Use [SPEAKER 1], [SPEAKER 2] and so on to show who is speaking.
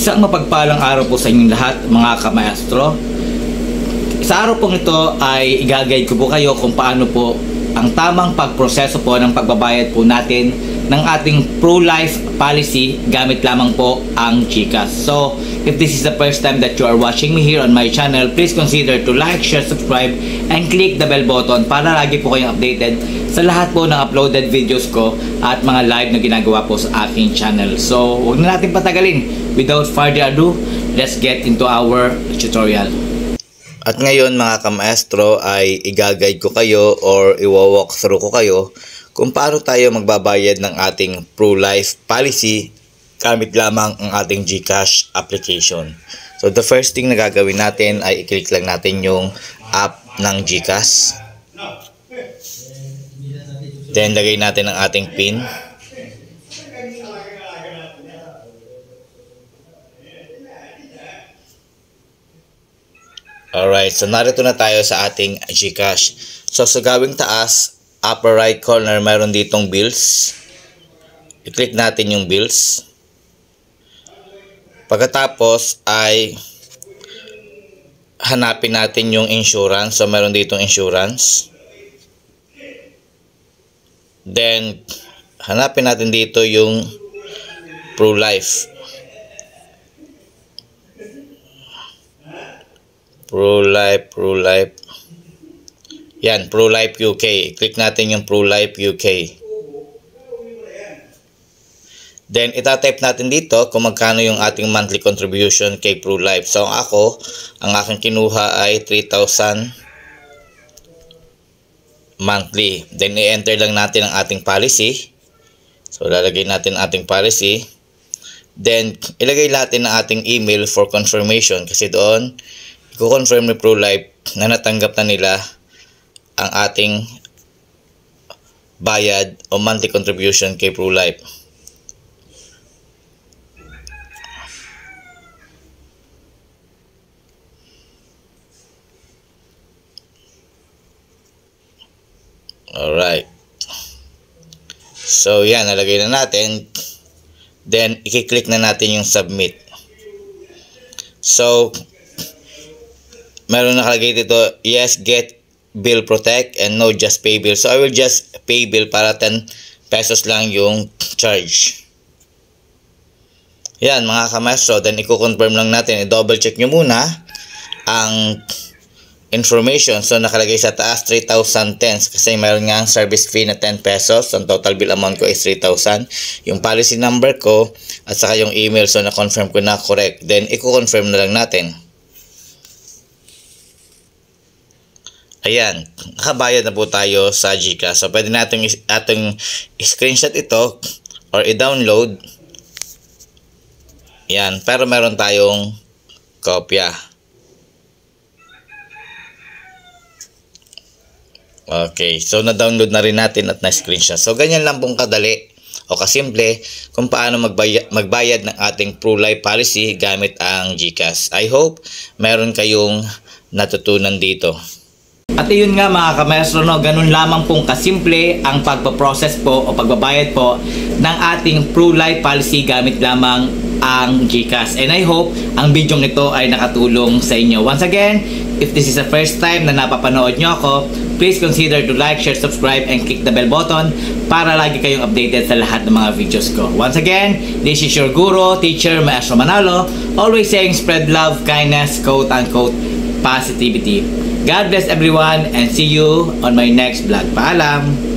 [SPEAKER 1] Isang mapagpalang araw po sa inyong lahat, mga kamaestro. Sa araw pong ito ay i-guide ko po kayo kung paano po ang tamang pagproseso po ng pagbabayad po natin ng ating pro-life policy gamit lamang po ang GCash. So, if this is the first time that you are watching me here on my channel, please consider to like, share, subscribe, and click the bell button para lagi po kayong updated sa lahat po ng uploaded videos ko at mga live na ginagawa po sa aking channel. So, huwag na natin patagalin. Without further ado, let's get into our tutorial.
[SPEAKER 2] At ngayon mga kamaestro ay i-guide ko kayo or i-walk through ko kayo kung paano tayo magbabayad ng ating pro-life policy gamit lamang ang ating GCash application. So the first thing na gagawin natin ay i-click lang natin yung app ng GCash. Then lagay natin ang ating PIN. Alright, so narito na tayo sa ating GCash. So sa gawing taas, upper right corner, mayroon ditong bills. I-click natin yung bills. Pagkatapos ay hanapin natin yung insurance. So mayroon ditong insurance. Then hanapin natin dito yung pro-life. Pro-life. Yan, Pro-Life UK. Click natin yung Pro-Life UK. Then, itatype natin dito kung magkano yung ating monthly contribution kay Pro-Life. So, ang aking kinuha ay 3,000 monthly. Then, i-enter lang natin ang ating policy. So, lalagay natin ang ating policy. Then, ilagay natin ang ating email for confirmation kasi doon, i-confirm ni Pro-Life na natanggap na nila ang ating bayad o monthly contribution kay Pro-Life. Alright. So, yan. Nalagay na natin. Then, i-click na natin yung submit. So, meron nakalagay dito, yes, get bill protect and no just pay bill. So I will just pay bill para 10 pesos lang yung charge. Yan mga kamaestro, then i-confirm lang natin, i-double check nyo muna ang information. So nakalagay sa taas 3,010 kasi mayroon nga ang service fee na 10 pesos. Ang total bill amount ko is 3,000. Yung policy number ko at saka yung email, so na-confirm ko na correct. Then i-confirm na lang natin. Ayan, nakabayad na po tayo sa GCash. So, pwede natin ating screenshot ito or i-download. Ayan, pero meron tayong kopya. Okay, so na-download na rin natin at na-screenshot. So, ganyan lang pong kadali o kasimple kung paano magbayad ng ating pro-life policy gamit ang GCash. I hope meron kayong natutunan dito.
[SPEAKER 1] At yun nga mga kamaestro, no, ganun lamang pong kasimple ang pagpaprocess po o pagbabayad po ng ating pro-life policy gamit lamang ang GCash. And I hope ang video nito ay nakatulong sa inyo. Once again, if this is the first time na napapanood nyo ako, please consider to like, share, subscribe, and click the bell button para lagi kayong updated sa lahat ng mga videos ko. Once again, this is your guru, teacher, Maestro Manalo, always saying spread love, kindness, quote-unquote, positivity. God bless everyone and see you on my next vlog. Paalam!